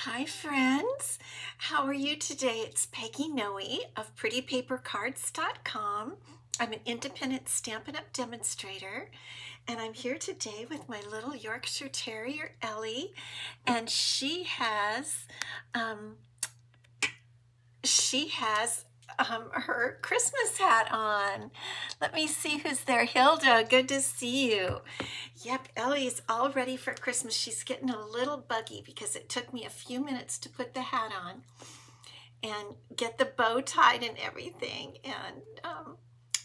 Hi, friends. How are you today? It's Peggy Noe of PrettyPaperCards.com. I'm an independent Stampin' Up! Demonstrator, and I'm here today with my little Yorkshire Terrier, Ellie, and um, she has her Christmas hat on. Let me see who's there. Hilda, good to see you. Yep, Ellie's all ready for Christmas. She's getting a little buggy because it took me a few minutes to put the hat on and get the bow tied and everything.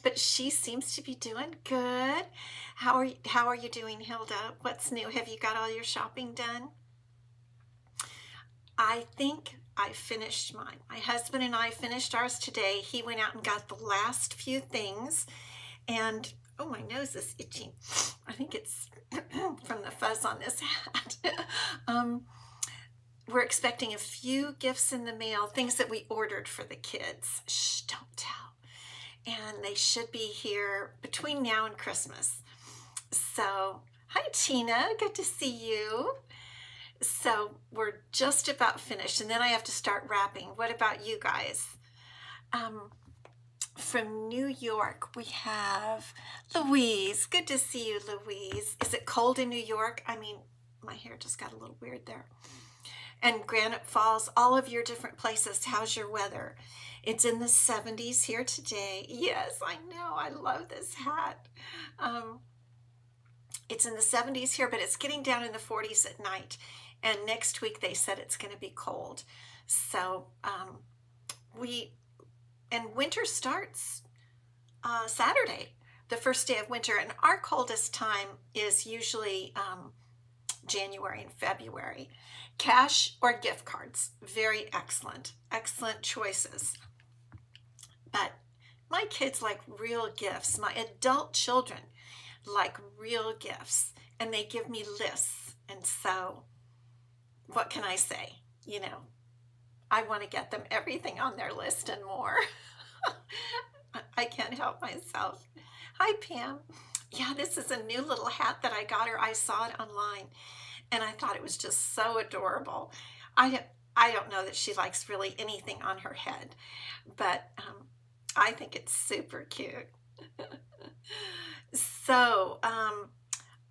But she seems to be doing good. How are you doing, Hilda? What's new? Have you got all your shopping done? I think I finished mine. My husband and I finished ours today. He went out and got the last few things, and oh, my nose is itching. I think it's from the fuzz on this hat. um, we're expecting a few gifts in the mail, things that we ordered for the kids. Shh, don't tell. And they should be here between now and Christmas. So, hi, Tina. Good to see you. So we're just about finished, and then I have to start wrapping. What about you guys? Um, from New York, we have Louise. Good to see you, Louise. Is it cold in New York? I mean, my hair just got a little weird there. And Granite Falls, all of your different places, how's your weather? It's in the 70s here today. Yes, I know. I love this hat. Um, it's in the 70s here, but it's getting down in the 40s at night. And next week they said it's going to be cold. So winter starts Saturday, the first day of winter. And our coldest time is usually January and February. Cash or gift cards, very excellent, excellent choices. But my kids like real gifts. My adult children like real gifts, and they give me lists. And so what can I say? I want to get them everything on their list and more. I can't help myself. Hi, Pam. Yeah, this is a new little hat that I got her. I saw it online, and I thought it was just so adorable. I don't know that she likes really anything on her head, but I think it's super cute. So,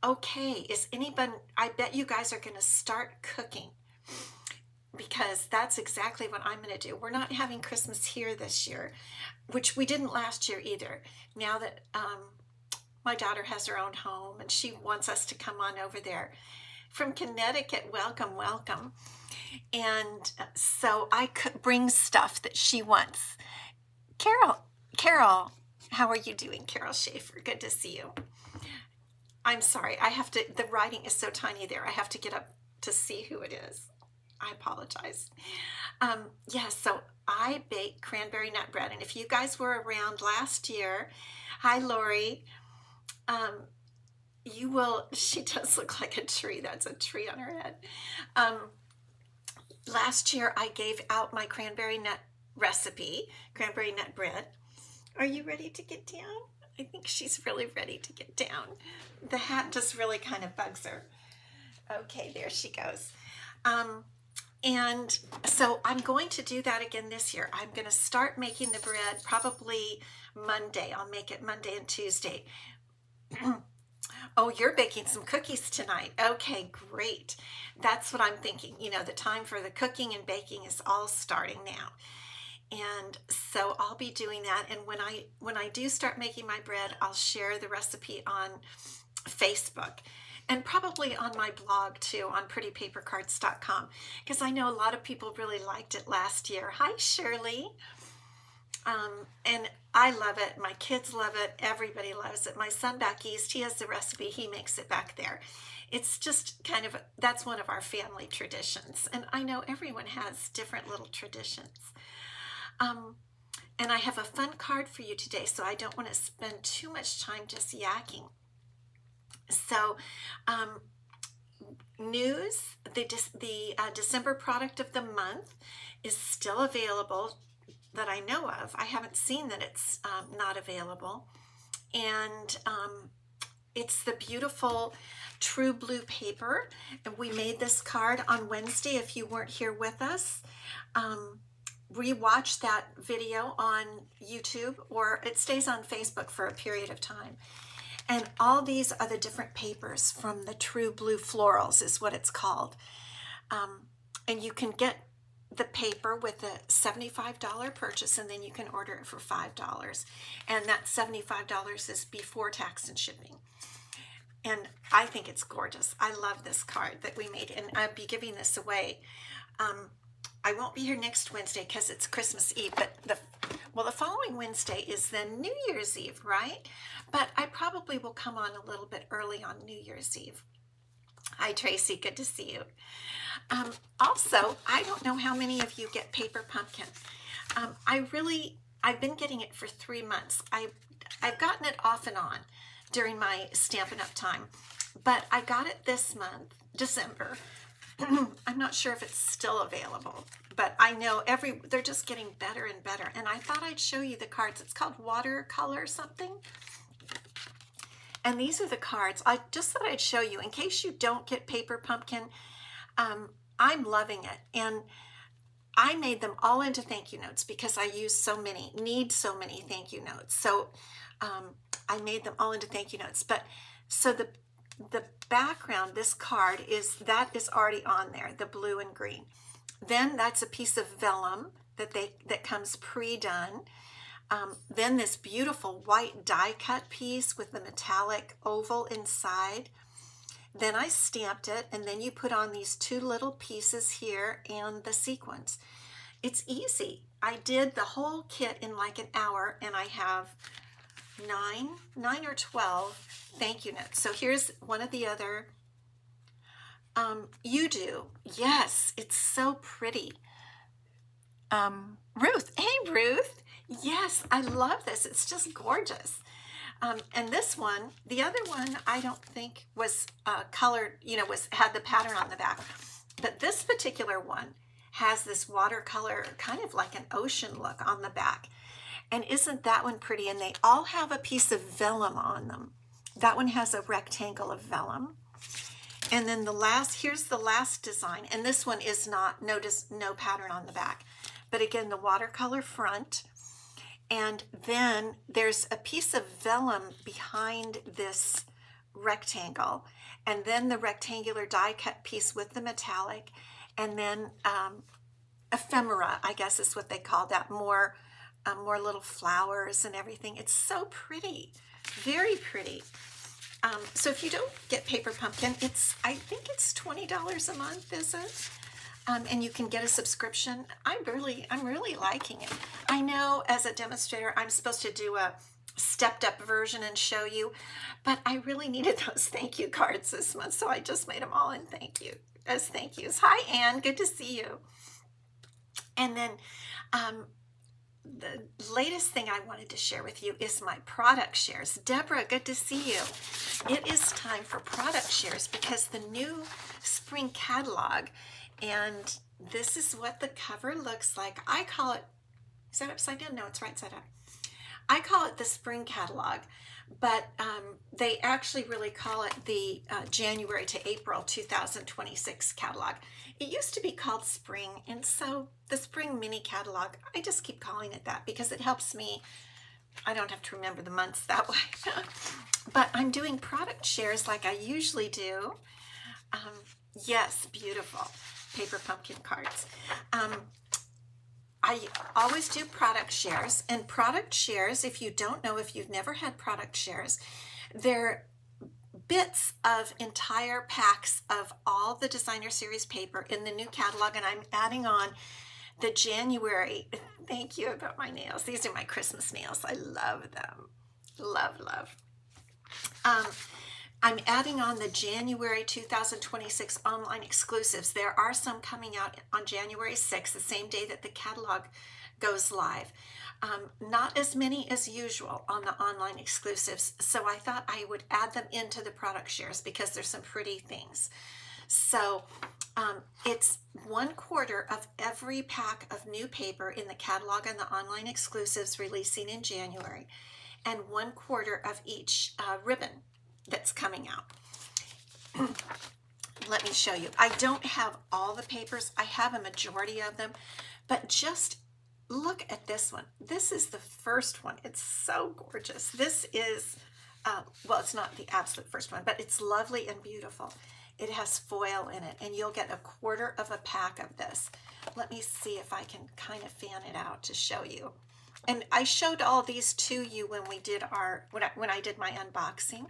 okay, is anybody, I bet you guys are going to start cooking because that's exactly what I'm going to do. We're not having Christmas here this year, which we didn't last year either. Now that my daughter has her own home and she wants us to come on over there from Connecticut. Welcome, welcome. And so I could bring stuff that she wants. Carol, how are you doing, Carol Schaefer? Good to see you. I'm sorry, the writing is so tiny there. I have to get up to see who it is. I apologize. Yeah, so I baked cranberry nut bread. And if you guys were around last year, hi, Lori. She does look like a tree. That's a tree on her head. Last year, I gave out my cranberry nut recipe, cranberry nut bread. Are you ready to get down? I think she's really ready to get down. The hat just really kind of bugs her. Okay, there she goes. And so I'm going to do that again this year. I'm going to start making the bread probably Monday. I'll make it Monday and Tuesday. Oh, you're baking some cookies tonight. Okay, great. That's what I'm thinking. The time for the cooking and baking is all starting now. And so I'll be doing that. And when I do start making my bread, I'll share the recipe on Facebook and probably on my blog too, on prettypapercards.com, because I know a lot of people really liked it last year. Hi, Shirley. And I love it. My kids love it. Everybody loves it. My son back east, he has the recipe. He makes it back there. It's just that's one of our family traditions. And I know everyone has different little traditions. And I have a fun card for you today, so I don't want to spend too much time just yakking. So, news, the December product of the month is still available that I know of. I haven't seen that it's not available. And It's the beautiful True Blue paper. And we made this card on Wednesday if you weren't here with us. Rewatch that video on YouTube, or it stays on Facebook for a period of time. And all these are the different papers from the True Blue Florals is what it's called. And you can get the paper with a $75 purchase, and then you can order it for $5. And that $75 is before tax and shipping. And I think it's gorgeous. I love this card that we made, and I'll be giving this away. I won't be here next Wednesday because it's Christmas Eve, but the following Wednesday is then New Year's Eve, right? But I probably will come on a little bit early on New Year's Eve. Hi, Tracy. Good to see you. Also, I don't know how many of you get paper pumpkin. I've been getting it for 3 months. I've gotten it off and on during my Stampin' Up time, but I got it this month, December. I'm not sure if it's still available, but I know they're just getting better and better. And I thought I'd show you the cards. It's called watercolor something. And these are the cards. I just thought I'd show you in case you don't get paper pumpkin. I'm loving it. And I made them all into thank you notes because I need so many thank you notes. So I made them all into thank you notes. But so the background, this card is already on there, the blue and green. Then that's a piece of vellum that comes pre-done. Then this beautiful white die cut piece with the metallic oval inside. Then I stamped it, and then you put on these 2 little pieces here and the sequins. It's easy. I did the whole kit in like an hour, and I have 9 or 12 thank you notes. So here's one of the other. You do. Yes, it's so pretty. Ruth. Hey, Ruth. Yes, I love this. It's just gorgeous. And this one, the other one, I don't think was colored, had the pattern on the back. But this particular one has this watercolor, kind of like an ocean look on the back. And isn't that one pretty? And they all have a piece of vellum on them. That one has a rectangle of vellum. And then here's the last design. And this one is no pattern on the back. But again, the watercolor front. And then there's a piece of vellum behind this rectangle. And then the rectangular die cut piece with the metallic. And then ephemera, I guess is what they call that, more little flowers and everything. It's so pretty, very pretty. So if you don't get paper pumpkin, I think it's $20 a month, is it? And you can get a subscription. I'm really liking it. I know as a demonstrator, I'm supposed to do a stepped up version and show you, but I really needed those thank you cards this month, so I just made them all in as thank yous. Hi, Anne, good to see you. And then the latest thing I wanted to share with you is my product shares. Deborah, good to see you. It is time for product shares because the new spring catalog, and this is what the cover looks like. I call it, is that upside down? No, it's right side up. I call it the spring catalog, but they actually really call it the January to April 2026 catalog. It used to be called spring, and so the spring mini catalog, I just keep calling it that because it helps me. I don't have to remember the months that way. But I'm doing product shares like I usually do. Yes, beautiful paper pumpkin cards. I always do product shares, and product shares, if you don't know, if you've never had product shares, they're bits of entire packs of all the designer series paper in the new catalog, and I'm adding on the January. Thank you about my nails. These are my Christmas nails. I love them. Love. I'm adding on the January 2026 online exclusives. There are some coming out on January 6th, the same day that the catalog goes live. Not as many as usual on the online exclusives, so I thought I would add them into the product shares because there's some pretty things. So it's 1/4 of every pack of new paper in the catalog and the online exclusives releasing in January, and 1/4 of each ribbon. that's coming out. Let me show you. I don't have all the papers. I have a majority of them, but just look at this one. This is the first one. It's so gorgeous. This is, well, it's not the absolute first one, but it's lovely and beautiful. It has foil in it, and you'll get 1/4 of a pack of this. Let me see if I can kind of fan it out to show you. And I showed all these to you when we did when I did my unboxing.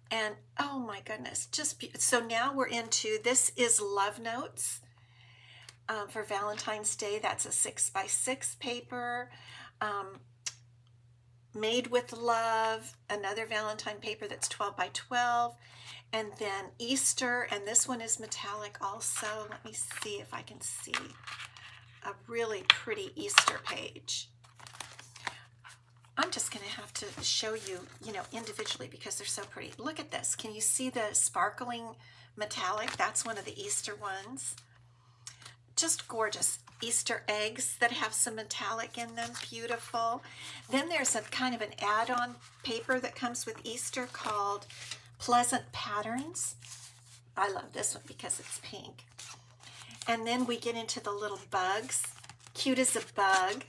And oh my goodness, so now we're into, this is Love Notes for Valentine's Day. That's a 6x6 paper, Made with Love, another Valentine paper that's 12x12, and then Easter, and this one is metallic also. Let me see if I can see a really pretty Easter page. I'm just going to have to show you, individually because they're so pretty. Look at this. Can you see the sparkling metallic? That's one of the Easter ones. Just gorgeous. Easter eggs that have some metallic in them. Beautiful. Then there's a kind of an add-on paper that comes with Easter called Pleasant Patterns. I love this one because it's pink. And then we get into the little bugs. Cute as a Bug.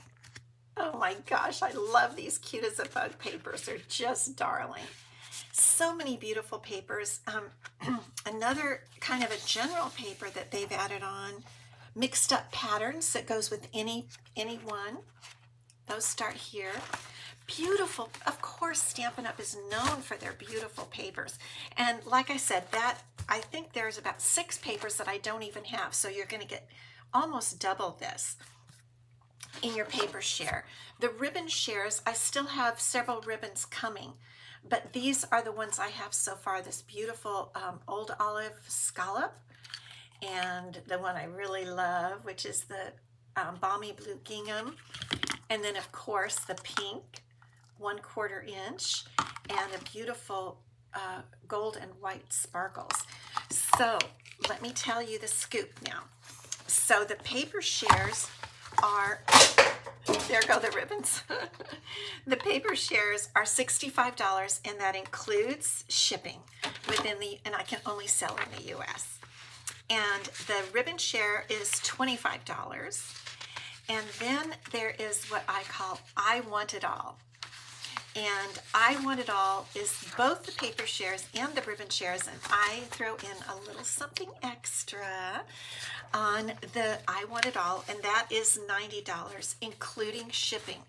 Oh my gosh, I love these Cute as a Bug papers. They're just darling. So many beautiful papers. Another kind of a general paper that they've added on, Mixed Up Patterns, that goes with any one. Those start here. Beautiful. Of course, Stampin' Up! Is known for their beautiful papers. And like I said, I think there's about 6 papers that I don't even have. So you're going to get almost double this in your paper share. The ribbon shares, I still have several ribbons coming, but these are the ones I have so far. This beautiful Old Olive Scallop, and the one I really love, which is the Balmy Blue Gingham, and then of course the pink 1/4 inch, and a beautiful gold and white sparkles. So let me tell you the scoop now. So the paper shares are, there go the ribbons. The paper shares are $65, and that includes shipping and I can only sell in the US. And the ribbon share is $25. And then there is what I call I Want It All. And I Want It All is both the paper shares and the ribbon shares, and I throw in a little something extra on the I Want It All, and that is $90, including shipping.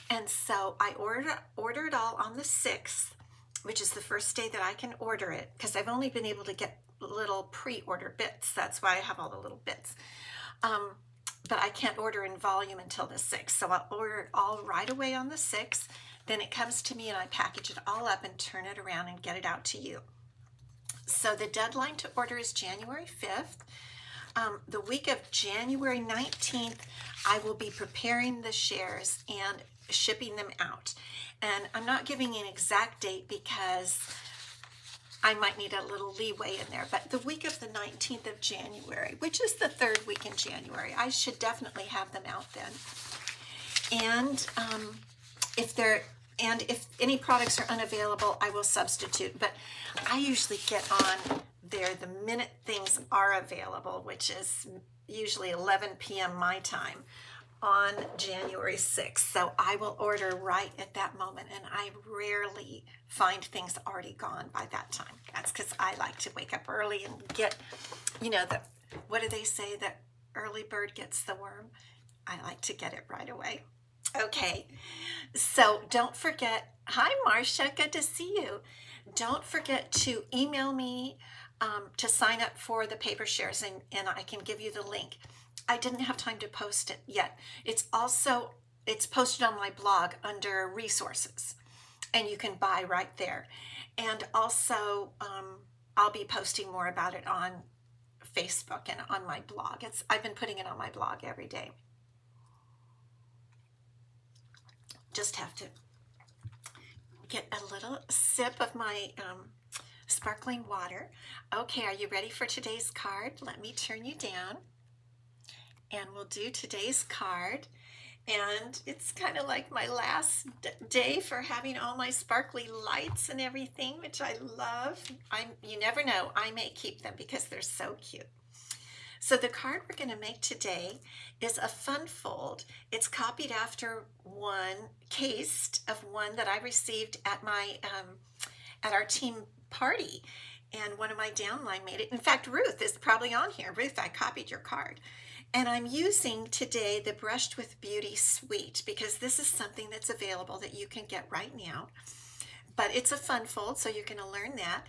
And so I order it all on the 6th, which is the first day that I can order it, because I've only been able to get little pre-order bits. That's why I have all the little bits. But I can't order in volume until the 6th. So I'll order it all right away on the 6th. Then it comes to me and I package it all up and turn it around and get it out to you. So the deadline to order is January 5th. The week of January 19th, I will be preparing the shares and shipping them out. And I'm not giving an exact date because I might need a little leeway in there, but the week of the 19th of January, which is the 3rd week in January, I should definitely have them out then. And if any products are unavailable, I will substitute, but I usually get on there the minute things are available, which is usually 11 p.m. my time on January 6th. So I will order right at that moment, and I rarely find things already gone by that time. That's because I like to wake up early and get, what do they say, that early bird gets the worm? I like to get it right away. Okay, so don't forget, hi Marcia, good to see you. Don't forget to email me to sign up for the paper shares, and I can give you the link. I didn't have time to post it yet. It's posted on my blog under resources, and you can buy right there. And also, I'll be posting more about it on Facebook and on my blog. I've been putting it on my blog every day. Just have to get a little sip of my sparkling water. Okay, are you ready for today's card? Let me turn you down, and we'll do today's card. And it's kind of like my last day for having all my sparkly lights and everything, which I love. You never know, I may keep them because they're so cute. So the card we're going to make today is a fun fold. It's copied after one, cased of one that I received at my at our team party, and one of my downline made it. In fact, Ruth is probably on here. Ruth, I copied your card. And I'm using today the Brushed with Beauty Suite because this is something that's available that you can get right now. But it's a fun fold, so you're going to learn that.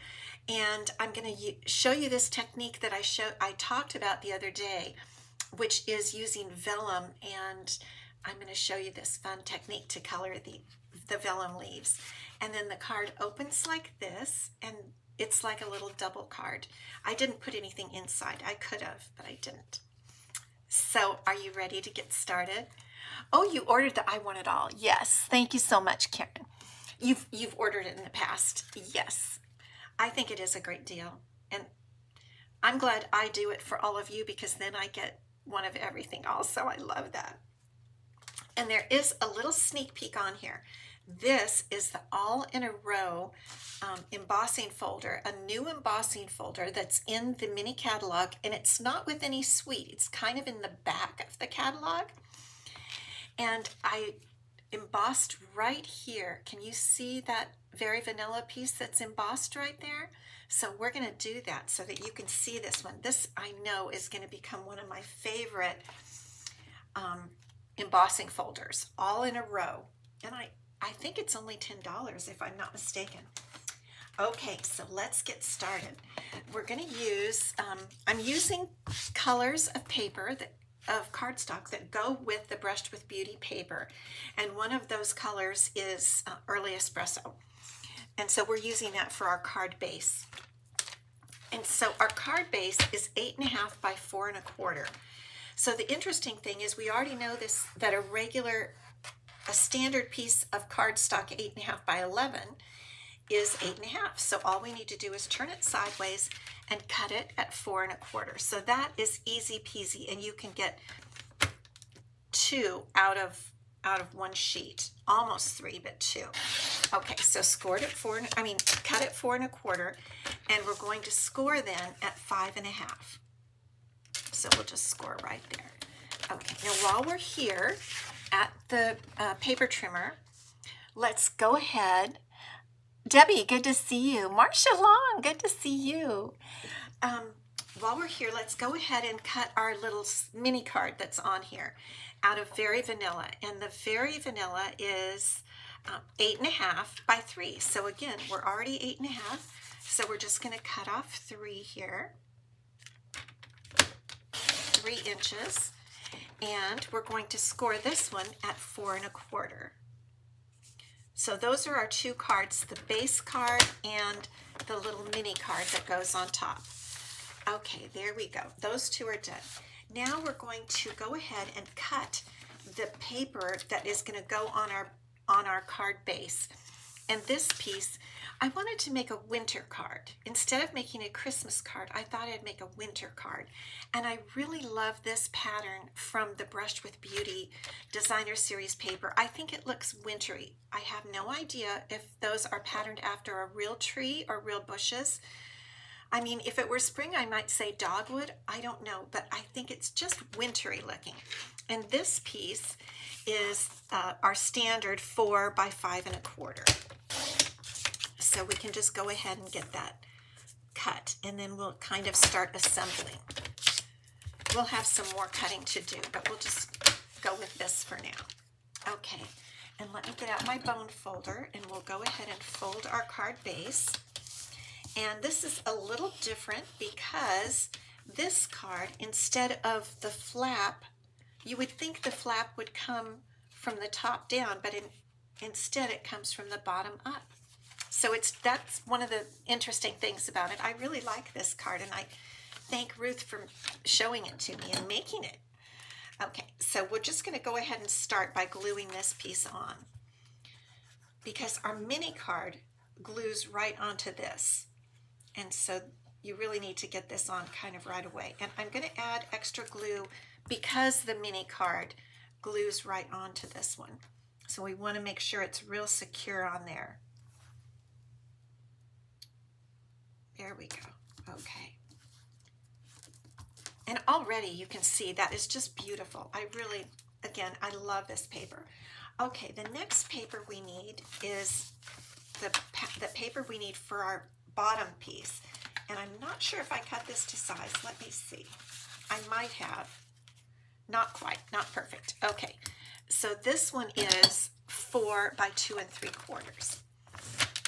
And I'm going to show you this technique that I talked about the other day, which is using vellum. And I'm going to show you this fun technique to color the vellum leaves. And then the card opens like this, and it's like a little double card. I didn't put anything inside. I could have, but I didn't. So are you ready to get started? Oh, you ordered the I Want It All. Yes. Thank you so much, Karen. You've ordered it in the past. Yes. I think it is a great deal. And I'm glad I do it for all of you because then I get one of everything also. I love that. And there is a little sneak peek on here. This is the all in a row embossing folder, a new embossing folder that's in the mini catalog, and it's not with any suite. It's kind of in the back of the catalog. And I embossed right here. Can you see that very vanilla piece that's embossed right there? So we're going to do that so that you can see this one. This I know is going to become one of my favorite embossing folders, all in a row. And I think it's only $10 if I'm not mistaken. Okay, so let's get started. We're going to use, I'm using colors of paper of cardstock that go with the Brushed with Beauty paper. And one of those colors is Early Espresso. And so we're using that for our card base. And so our card base is 8.5 by 4 1/4. So the interesting thing is we already know this, that a standard piece of cardstock 8.5 by 11 is 8.5. So all we need to do is turn it sideways and cut it at 4 1/4. So that is easy peasy, and you can get 2 out of one sheet, almost 3, but 2. Okay, so cut at 4 1/4, and we're going to score then at 5.5. So we'll just score right there. Okay, now while we're here at the paper trimmer, let's go ahead. Debbie, good to see you. Marcia Long, good to see you. While we're here, let's go ahead and cut our little mini card that's on here out of Very Vanilla. And the Very Vanilla is 8.5 by 3. So again, we're already 8.5. So we're just going to cut off 3 here. 3 inches. And we're going to score this one at 4 1/4. So those are our 2 cards, the base card and the little mini card that goes on top. Okay, there we go. Those 2 are done. Now we're going to go ahead and cut the paper that is going to go on our card base. And this piece, I wanted to make a winter card. Instead of making a Christmas card, I thought I'd make a winter card. And I really love this pattern from the Brushed with Beauty Designer Series paper. I think it looks wintry. I have no idea if those are patterned after a real tree or real bushes. I mean, if it were spring, I might say dogwood. I don't know, but I think it's just wintry looking. And this piece is our standard 4 by 5 1/4. So we can just go ahead and get that cut, and then we'll kind of start assembling. We'll have some more cutting to do, but we'll just go with this for now. Okay, and let me get out my bone folder, and we'll go ahead and fold our card base. And this is a little different because this card, instead of the flap, you would think the flap would come from the top down, but instead it comes from the bottom up. So that's one of the interesting things about it. I really like this card, and I thank Ruth for showing it to me and making it. Okay, so we're just going to go ahead and start by gluing this piece on, because our mini card glues right onto this. And so you really need to get this on kind of right away. And I'm going to add extra glue because the mini card glues right onto this one. So we want to make sure it's real secure on there. There we go. Okay. And already you can see that is just beautiful. I really, again, I love this paper. Okay, the next paper we need is the paper we need for our bottom piece. And I'm not sure if I cut this to size. Let me see. I might have. Not quite, not perfect. Okay, so this one is 4 by 2 3/4.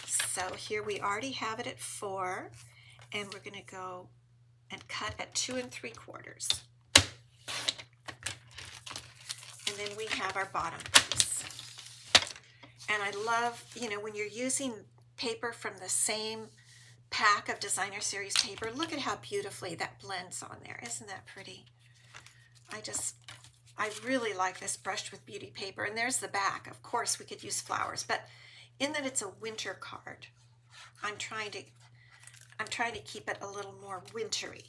So here we already have it at 4, and we're going to go and cut at 2 3/4. And then we have our bottom piece. And I love, you know, when you're using paper from the same pack of Designer Series paper, look at how beautifully that blends on there. Isn't that pretty? I really like this brushed with beauty paper. And there's the back. Of course, we could use flowers, but in that it's a winter card, I'm trying to keep it a little more wintry.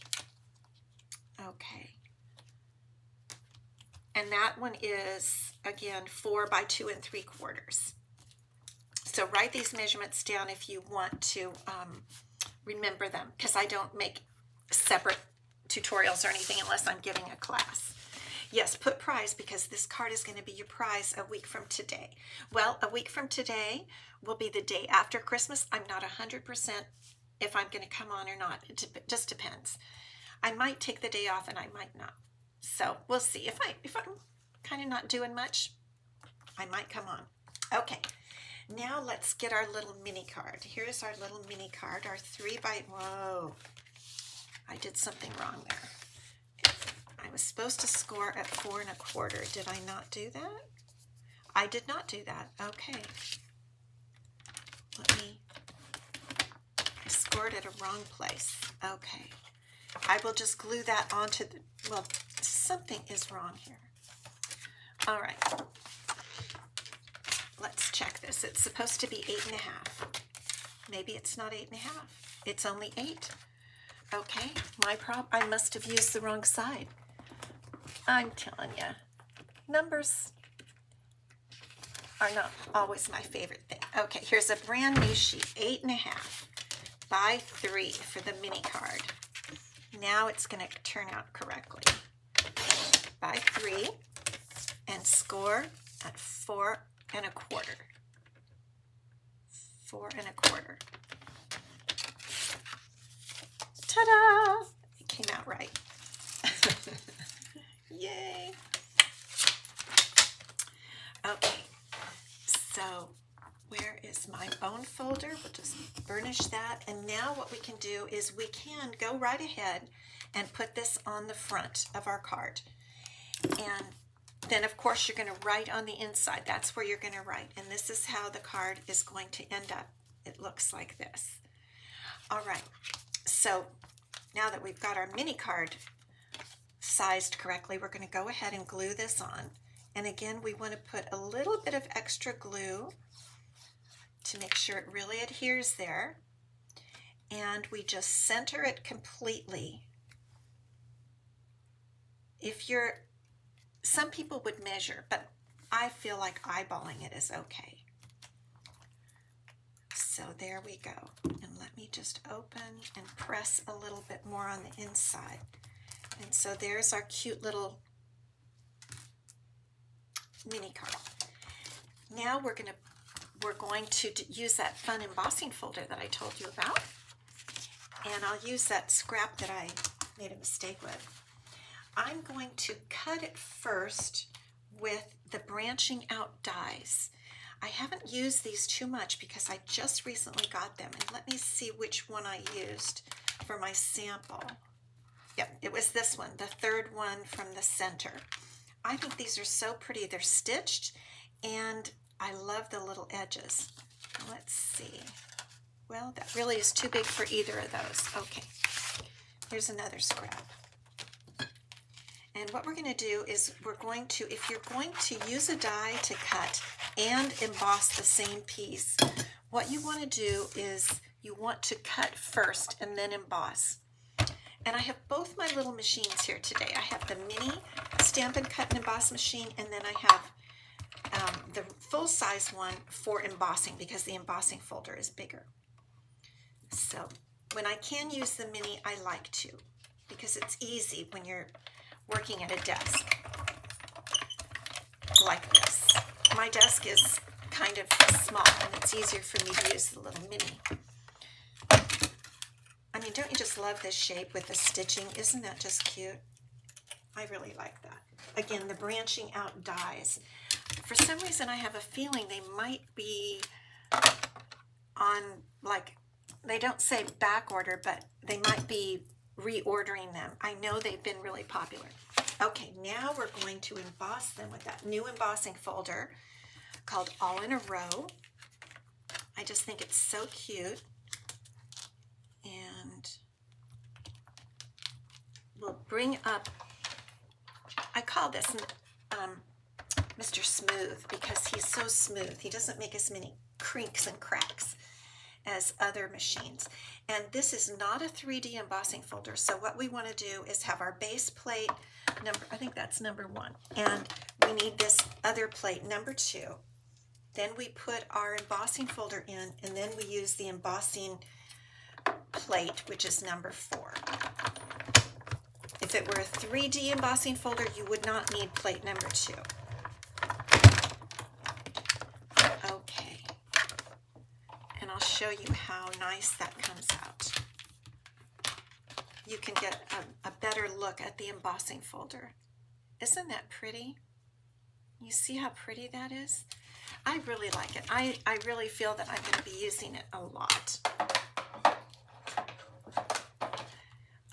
Okay. And that one is, again, 4 by 2 3/4. So write these measurements down if you want to remember them, because I don't make separate tutorials or anything unless I'm giving a class. Yes, put prize, because this card is going to be your prize a week from today. Well, a week from today will be the day after Christmas. I'm not 100% if I'm going to come on or not. It just depends. I might take the day off and I might not. So we'll see. If I'm kind of not doing much, I might come on. Okay, now let's get our little mini card. Here's our little mini card, our 3 by, whoa, I did something wrong there. I was supposed to score at 4 1/4. Did I not do that? I did not do that. Okay. I scored at a wrong place. Okay. I will just glue that onto the, well, something is wrong here. All right. Let's check this. It's supposed to be 8 1/2. Maybe it's not 8 1/2. It's only 8. Okay, my problem, I must have used the wrong side. I'm telling you, numbers are not always my favorite thing. Okay, here's a brand new sheet, 8 1/2 by 3 for the mini card. Now it's going to turn out correctly. By 3 and score at 4 1/4. 4 1/4. Ta-da! It came out right. Yay! Okay, so where is my bone folder? We'll just burnish that. And now what we can do is we can go right ahead and put this on the front of our card. And then, of course, you're going to write on the inside. That's where you're going to write. And this is how the card is going to end up. It looks like this. All right. So now that we've got our mini card sized correctly, we're going to go ahead and glue this on. And again, we want to put a little bit of extra glue to make sure it really adheres there. And we just center it completely. Some people would measure, but I feel like eyeballing it is okay. So there we go. And let me just open and press a little bit more on the inside. And so there's our cute little mini card. Now we're going to use that fun embossing folder that I told you about. And I'll use that scrap that I made a mistake with. I'm going to cut it first with the branching out dies. I haven't used these too much because I just recently got them. And let me see which one I used for my sample. Yep, it was this one, the third one from the center. I think these are so pretty. They're stitched, and I love the little edges. Let's see. Well, that really is too big for either of those. Okay, here's another scrap. And what we're going to do is if you're going to use a die to cut and emboss the same piece, what you want to do is you want to cut first and then emboss. And I have both my little machines here today. I have the mini Stampin' Cut and Emboss machine, and then I have the full-size one for embossing because the embossing folder is bigger. So when I can use the mini, I like to, because it's easy when you're working at a desk like this. My desk is kind of small, and it's easier for me to use the little mini. I mean, don't you just love this shape with the stitching? Isn't that just cute? I really like that. Again, the branching out dies. For some reason, I have a feeling they might be on, like, they don't say back order, but they might be reordering them. I know they've been really popular. Okay, now we're going to emboss them with that new embossing folder called All in a Row. I just think it's so cute. And we'll bring up, I call this Mr. Smooth because he's so smooth. He doesn't make as many crinks and cracks as other machines. And this is not a 3D embossing folder. So what we want to do is have our base plate number, I think that's number 1. And we need this other plate, number 2. Then we put our embossing folder in, and then we use the embossing plate, which is number 4. If it were a 3D embossing folder, you would not need plate number 2. Okay. And I'll show you how nice that comes out. You can get a better look at the embossing folder. Isn't that pretty? You see how pretty that is? I really like it. I really feel that I'm going to be using it a lot.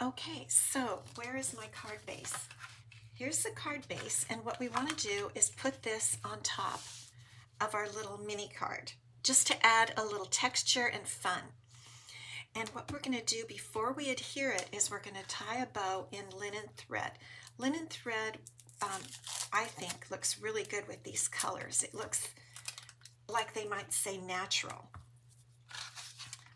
Okay, so where is my card base? Here's the card base, and what we want to do is put this on top of our little mini card, just to add a little texture and fun. And what we're going to do before we adhere it is we're going to tie a bow in linen thread. Linen thread, I think, looks really good with these colors. It looks like they might say natural.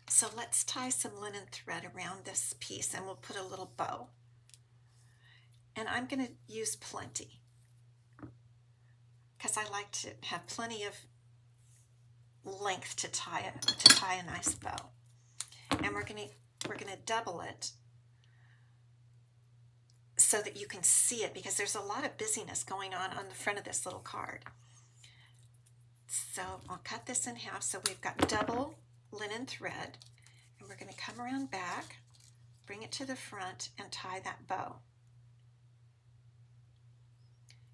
So let's tie some linen thread around this piece, and we'll put a little bow. And I'm going to use plenty because I like to have plenty of length to tie a nice bow. And we're going to double it so that you can see it, because there's a lot of busyness going on the front of this little card. So I'll cut this in half so we've got double linen thread, and we're going to come around back, bring it to the front, and tie that bow.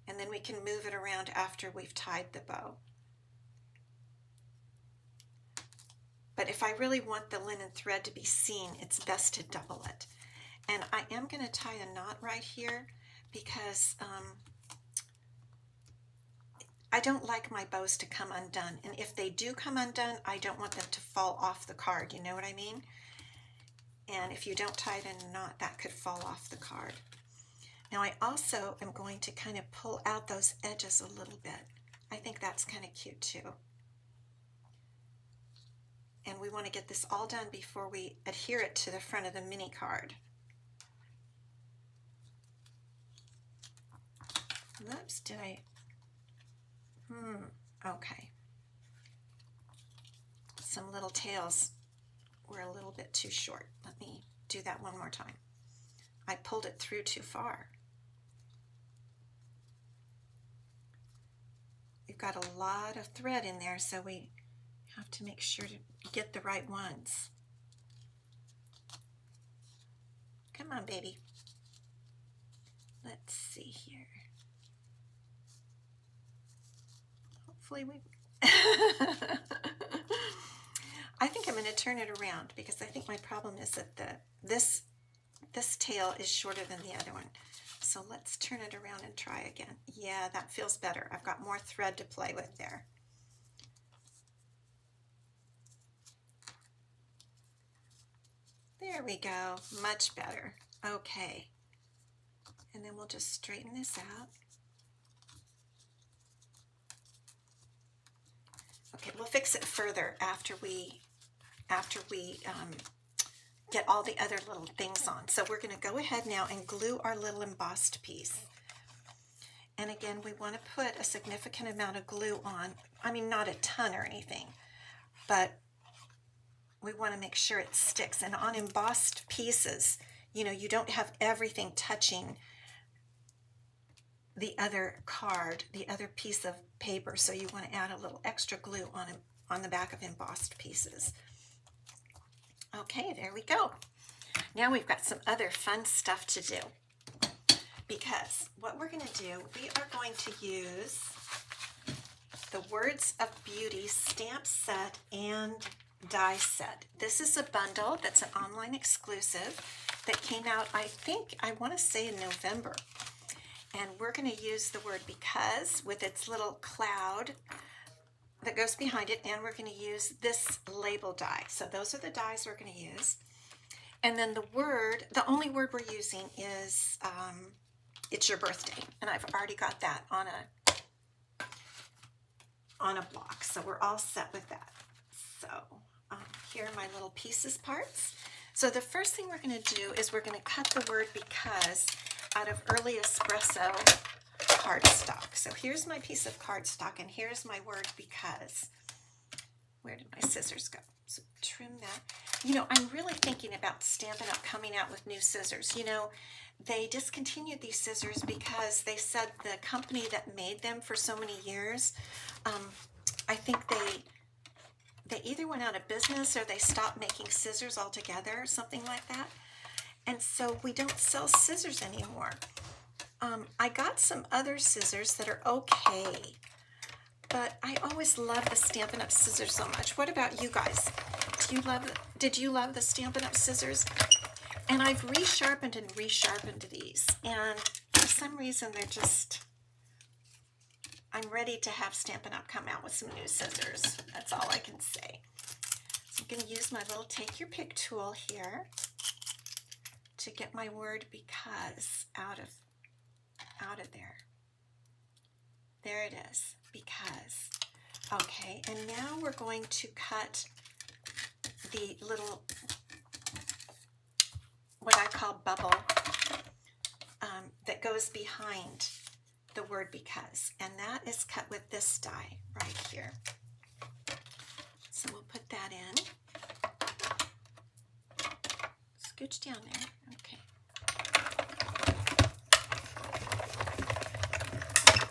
And then we can move it around after we've tied the bow. But if I really want the linen thread to be seen, it's best to double it. And I am going to tie a knot right here because I don't like my bows to come undone. And if they do come undone, I don't want them to fall off the card. You know what I mean? And if you don't tie it in a knot, that could fall off the card. Now I also am going to kind of pull out those edges a little bit. I think that's kind of cute too. And we want to get this all done before we adhere it to the front of the mini card. Oops, did I? Okay. Some little tails were a little bit too short. Let me do that one more time. I pulled it through too far. We've got a lot of thread in there, so we have to make sure to get the right ones. Come on, baby. Let's see here. Hopefully we... I think I'm going to turn it around because I think my problem is that this tail is shorter than the other one. So let's turn it around and try again. Yeah, that feels better. I've got more thread to play with there. There we go, much better. Okay, and then we'll just straighten this out. Okay, we'll fix it further after we get all the other little things on. So we're going to go ahead now and glue our little embossed piece. And again, we want to put a significant amount of glue on. I mean, not a ton or anything, but we want to make sure it sticks. And on embossed pieces, you know, you don't have everything touching the other card, the other piece of paper. So you want to add a little extra glue on the back of embossed pieces. Okay, there we go. Now we've got some other fun stuff to do, because what we're going to do, we are going to use the Words of Beauty stamp set and die set. This is a bundle that's an online exclusive that came out, I want to say in November. And we're going to use the word because with its little cloud that goes behind it, and we're going to use this label die. So those are the dies we're going to use. And then the only word we're using is it's your birthday, and I've already got that on a block, so we're all set with that. So here are my little pieces parts. So the first thing we're going to do is we're going to cut the word because out of Early Espresso cardstock. So here's my piece of cardstock, and here's my word because. Where did my scissors go? So trim that. You know, I'm really thinking about Stampin' Up coming out with new scissors. You know, they discontinued these scissors because they said the company that made them for so many years, I think they either went out of business or they stopped making scissors altogether, something like that. And so we don't sell scissors anymore. I got some other scissors that are okay, but I always love the Stampin' Up scissors so much. What about you guys? Did you love the Stampin' Up scissors? And I've resharpened and resharpened these, and for some reason I'm ready to have Stampin' Up come out with some new scissors. That's all I can say. So I'm going to use my little take your pick tool here to get my word because out of there. There it is, because. Okay, and now we're going to cut the little, what I call bubble, that goes behind the word because, and that is cut with this die right here. So we'll put that in. Scooch down there. Okay.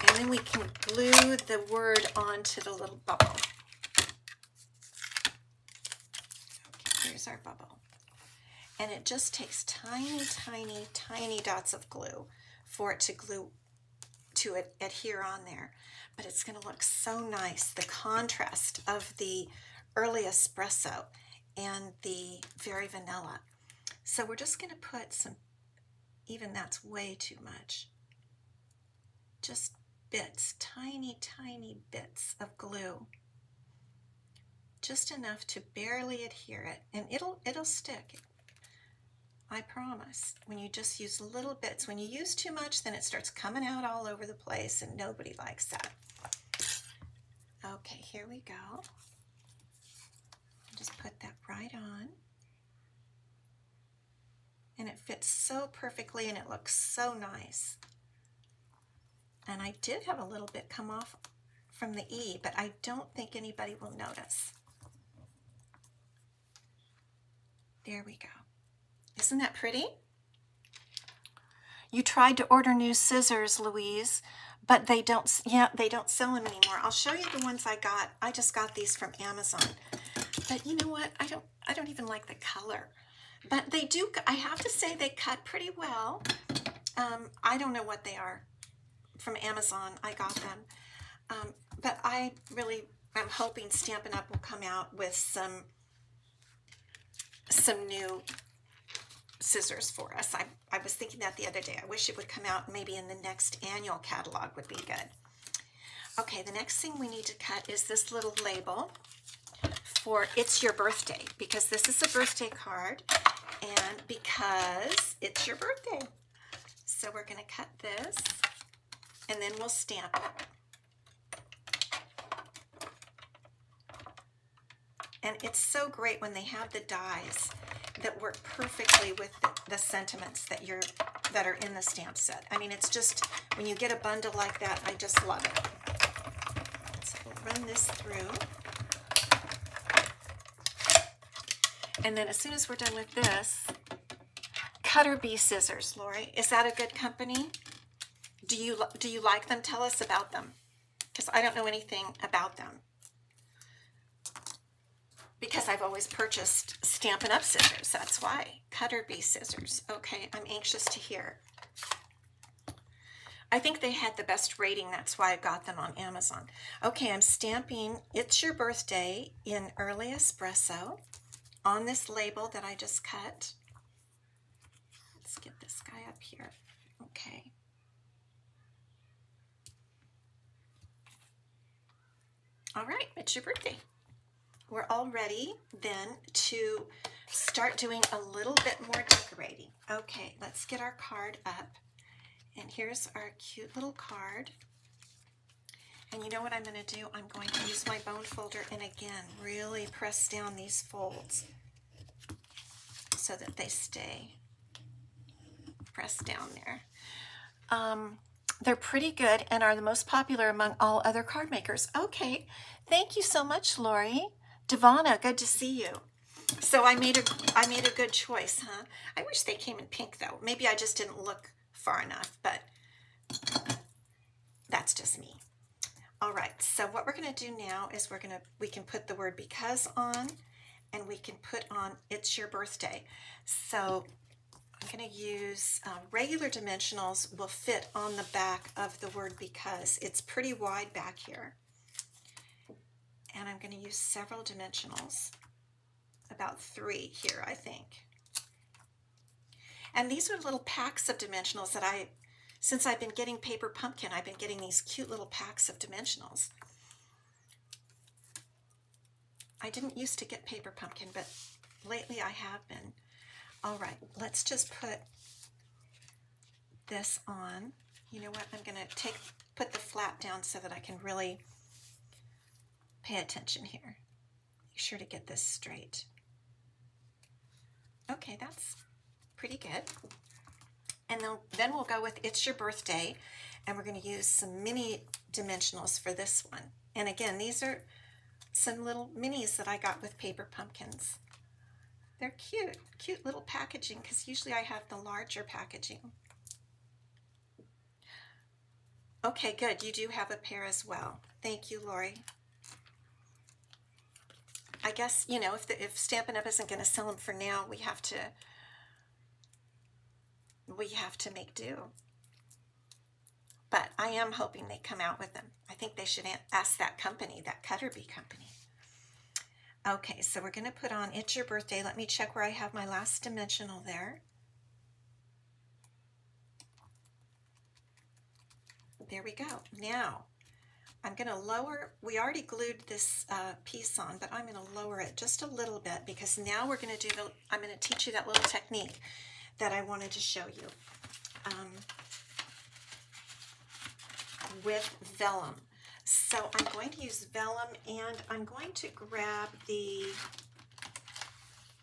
And then we can glue the word onto the little bubble. Okay, here's our bubble. And it just takes tiny, tiny, tiny dots of glue for it to adhere on there. But it's going to look so nice. The contrast of the Early Espresso and the Very Vanilla. So we're just going to put some, even that's way too much, just bits, tiny, tiny bits of glue. Just enough to barely adhere it, and it'll stick. I promise. When you just use little bits, when you use too much, then it starts coming out all over the place, and nobody likes that. Okay, here we go. Just put that right on. And it fits so perfectly, and it looks so nice. And I did have a little bit come off from the E, but I don't think anybody will notice. There we go. Isn't that pretty? You tried to order new scissors, Louise, but they don't sell them anymore. I'll show you the ones I got. I just got these from Amazon. But you know what? I don't even like the color. But they do, I have to say, they cut pretty well. I don't know what they are. From Amazon, I got them. But I really am hoping Stampin' Up will come out with some new scissors for us. I was thinking that the other day. I wish it would come out maybe in the next annual catalog would be good. Okay, the next thing we need to cut is this little label for It's Your Birthday, because this is a birthday card and because it's your birthday. So we're going to cut this and then we'll stamp it. And it's so great when they have the dies that work perfectly with the sentiments that are in the stamp set. I mean, it's just, when you get a bundle like that, I just love it. So we'll run this through. And then as soon as we're done with this, Cutter Bee scissors, Lori. Is that a good company? Do you like them? Tell us about them, because I don't know anything about them. Because I've always purchased Stampin' Up scissors, that's why. Cutter Bee scissors. Okay, I'm anxious to hear. I think they had the best rating, that's why I got them on Amazon. Okay, I'm stamping It's Your Birthday in Early Espresso on this label that I just cut. Let's get this guy up here. Okay. All right, it's your birthday. We're all ready then to start doing a little bit more decorating. Okay, let's get our card up. And here's our cute little card. And you know what I'm going to do? I'm going to use my bone folder and again, really press down these folds so that they stay pressed down there. They're pretty good and are the most popular among all other card makers. Okay, thank you so much, Lori. Devonna, good to see you. So I made a good choice, huh? I wish they came in pink though. Maybe I just didn't look far enough, but that's just me. All right, so what we're gonna do now is we can put the word because on, and we can put on It's Your Birthday. So I'm going to use regular dimensionals will fit on the back of the word because. It's pretty wide back here. And I'm going to use several dimensionals, about 3 here, I think. And these are little packs of dimensionals that since I've been getting Paper Pumpkin, I've been getting these cute little packs of dimensionals. I didn't used to get Paper Pumpkin, but lately I have been. All right, let's just put this on. You know what? I'm going to put the flap down so that I can really pay attention here. Make sure to get this straight. Okay, that's pretty good. And then we'll go with It's Your Birthday, and we're going to use some mini dimensionals for this one. And again, these are some little minis that I got with Paper Pumpkins. They're cute, cute little packaging, because usually I have the larger packaging. Okay, good. You do have a pair as well. Thank you, Lori. I guess, you know, if Stampin' Up isn't going to sell them for now, we have to make do. But I am hoping they come out with them. I think they should ask that company, that Cutter Bee company. Okay, so we're going to put on It's Your Birthday. Let me check where I have my last dimensional there. There we go. Now, I'm going to lower, we already glued this piece on, but I'm going to lower it just a little bit because now we're going to do I'm going to teach you that little technique that I wanted to show you with vellum. So I'm going to use vellum, and I'm going to grab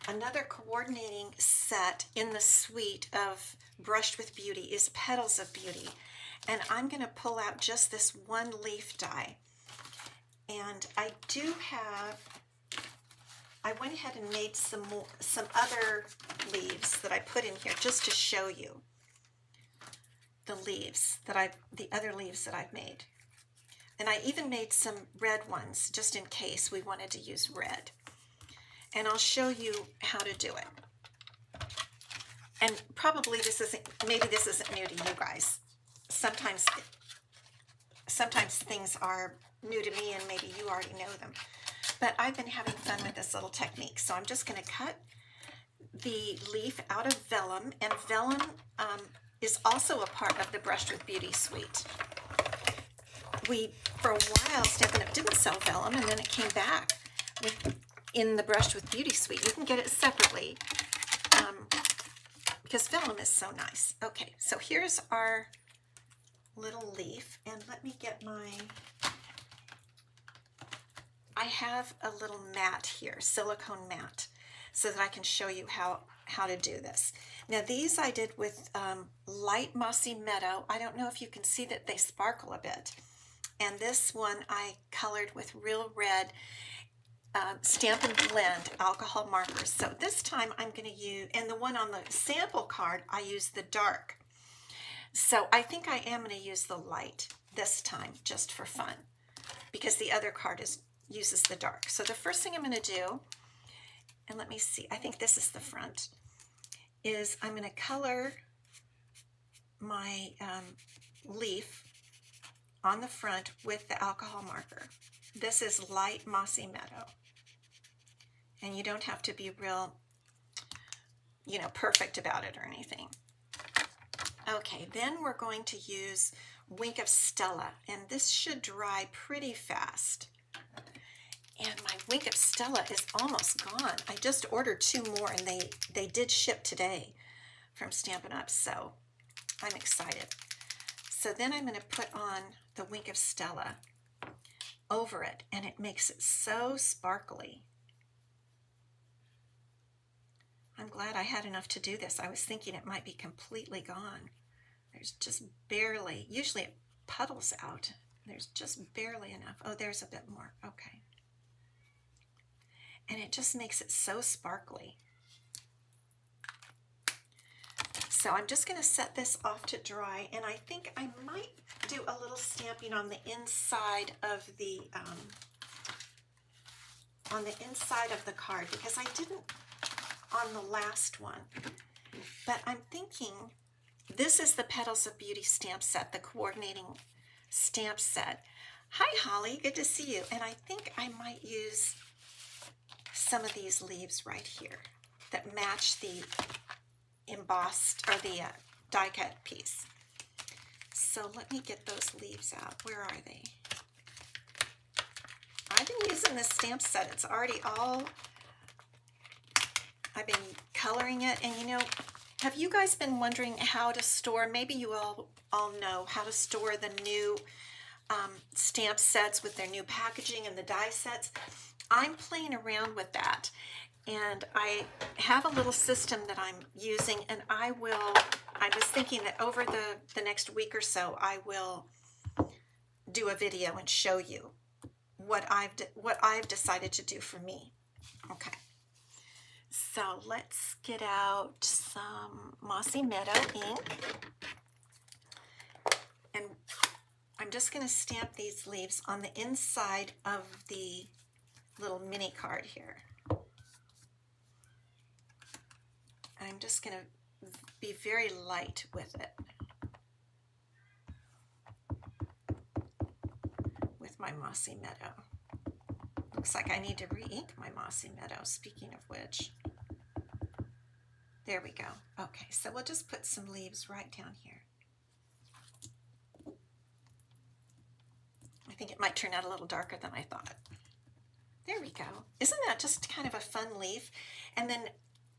another coordinating set in the suite of Brushed with Beauty is Petals of Beauty. And I'm going to pull out just this one leaf die. And I went ahead and made some other leaves that I put in here just to show you the other leaves that I've made. And I even made some red ones just in case we wanted to use red. And I'll show you how to do it. And probably maybe this isn't new to you guys. Sometimes things are new to me and maybe you already know them. But I've been having fun with this little technique. So I'm just going to cut the leaf out of vellum. And vellum is also a part of the Brushed with Beauty suite. For a while, Stampin' Up didn't sell vellum, and then it came back in the Brushed with Beauty suite. You can get it separately because vellum is so nice. Okay, so here's our little leaf, and let me get I have a little mat here, silicone mat, so that I can show you how how to do this. Now these I did with light mossy meadow. I don't know if you can see that they sparkle a bit. And this one I colored with real red Stampin' Blend alcohol markers. So this time I'm going to use, and the one on the sample card, I used the dark. So I think I am going to use the light this time just for fun, because the other card uses the dark. So the first thing I'm going to do, and let me see, I think this is the front, is I'm going to color my leaf on the front with the alcohol marker. This is light mossy meadow. And you don't have to be real, perfect about it or anything. Okay, then we're going to use Wink of Stella, and this should dry pretty fast. And my Wink of Stella is almost gone. I just ordered 2 more, and they did ship today from Stampin' Up, so I'm excited. So then I'm going to put on the Wink of Stella over it, and it makes it so sparkly. I'm glad I had enough to do this. I was thinking it might be completely gone. There's just barely, usually it puddles out. There's just barely enough. Oh, there's a bit more. Okay. And it just makes it so sparkly. So I'm just going to set this off to dry, and I think I might do a little stamping on the inside of the card, because I didn't on the last one. But I'm thinking this is the Petals of Beauty stamp set, the coordinating stamp set. Hi Holly, good to see you. And I think I might use some of these leaves right here that match the embossed or the die cut piece. So let me get those leaves out. Where are they? I've been using this stamp set. It's already all, I've been coloring it, and have you guys been wondering how to store, maybe you all know how to store the new stamp sets with their new packaging and the die sets? I'm playing around with that, and I have a little system that I'm using, and I was thinking that over the next week or so, I will do a video and show you what I've decided to do for me. Okay. So let's get out some Mossy Meadow ink, and I'm just going to stamp these leaves on the inside of the little mini card here. I'm just going to be very light with it, with my Mossy Meadow. Looks like I need to re-ink my Mossy Meadow, speaking of which. There we go. Okay, so we'll just put some leaves right down here. I think it might turn out a little darker than I thought. There we go. Isn't that just kind of a fun leaf? And then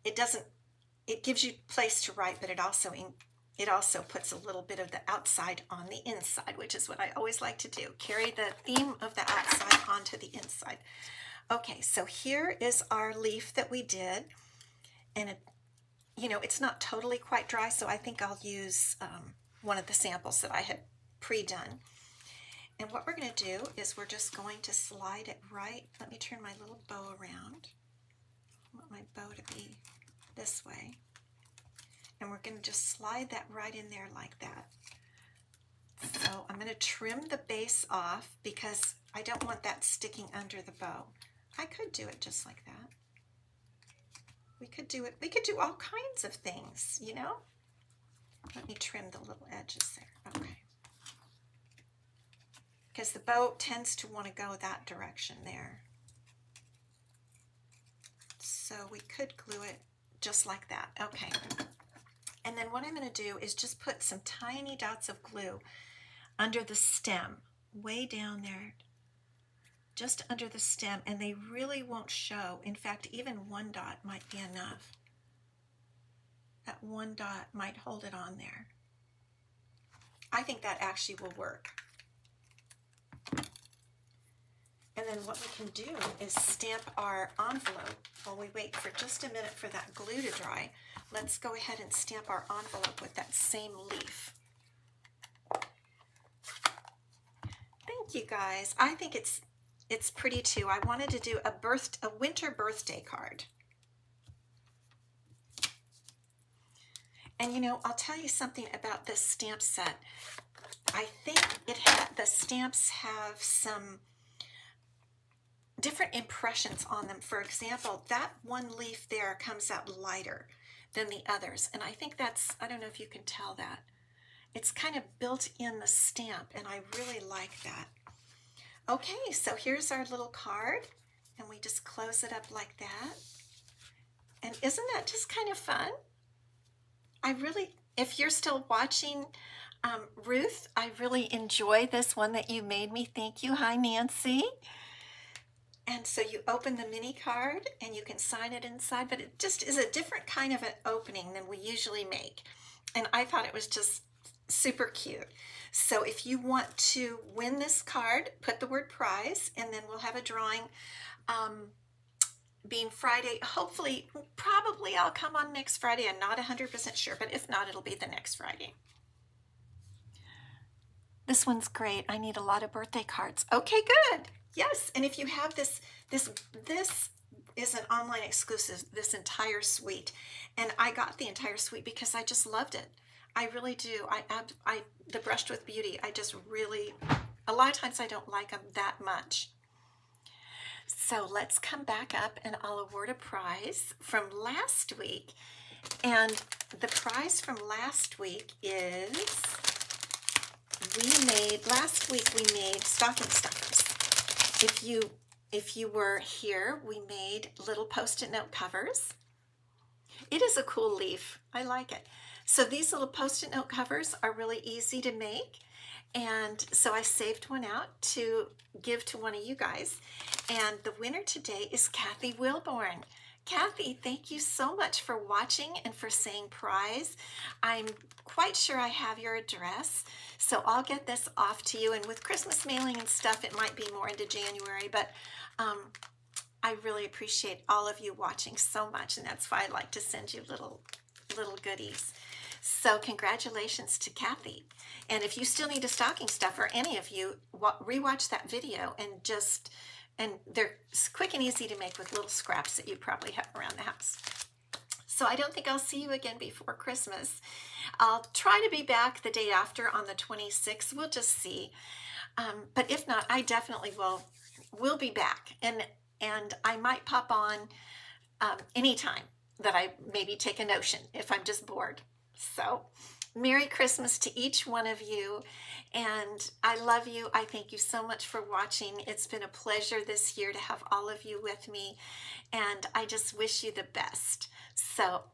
it gives you place to write, but it also puts a little bit of the outside on the inside, which is what I always like to do. Carry the theme of the outside onto the inside. Okay, so here is our leaf that we did, and it's not totally quite dry, so I think I'll use one of the samples that I had pre-done. And what we're going to do is we're just going to slide it right. Let me turn my little bow around. I want my bow to be this way. And we're going to just slide that right in there like that. So I'm going to trim the base off because I don't want that sticking under the bow. I could do it just like that. We could do all kinds of things, Let me trim the little edges there. Okay. Because the bow tends to want to go that direction there. So we could glue it just like that. Okay. And then what I'm going to do is just put some tiny dots of glue under the stem, way down there, just under the stem, and they really won't show. In fact, even one dot might be enough. That one dot might hold it on there. I think that actually will work. And then what we can do is stamp our envelope while we wait for just a minute for that glue to dry. Let's go ahead and stamp our envelope with that same leaf. Thank you guys. I think it's pretty too. I wanted to do a winter birthday card. And you know, I'll tell you something about this stamp set. I think the stamps have some different impressions on them. For example, that one leaf there comes out lighter than the others. And I think that's, I don't know if you can tell that. It's kind of built in the stamp, and I really like that. Okay, so here's our little card, and we just close it up like that. And isn't that just kind of fun? If you're still watching, Ruth, I really enjoy this one that you made me. Thank you. Hi, Nancy. And so you open the mini card and you can sign it inside, but it just is a different kind of an opening than we usually make. And I thought it was just super cute. So if you want to win this card, put the word prize, and then we'll have a drawing being Friday. Hopefully, probably I'll come on next Friday. I'm not 100% sure, but if not, it'll be the next Friday. This one's great. I need a lot of birthday cards. Okay, good. Yes, and if you have this is an online exclusive, this entire suite. And I got the entire suite because I just loved it. I really do. The Brushed with Beauty, I just really, a lot of times I don't like them that much. So let's come back up and I'll award a prize from last week. And the prize from last week is, last week we made stocking stuffers. If you were here, we made little Post-it note covers. It is a cool leaf. I like it. So these little Post-it note covers are really easy to make. And so I saved one out to give to one of you guys. And the winner today is Kathy Wilborn. Kathy, thank you so much for watching and for saying prize. I'm quite sure I have your address, so I'll get this off to you. And with Christmas mailing and stuff, it might be more into January, but I really appreciate all of you watching so much, and that's why I like to send you little goodies. So congratulations to Kathy. And if you still need a stocking stuffer, any of you, rewatch that video and they're quick and easy to make with little scraps that you probably have around the house. So I don't think I'll see you again before Christmas. I'll try to be back the day after on the 26th. We'll just see. But if not, I definitely will be back. And I might pop on anytime that I maybe take a notion if I'm just bored. So Merry Christmas to each one of you, and I love you. I thank you so much for watching. It's been a pleasure this year to have all of you with me, and I just wish you the best. So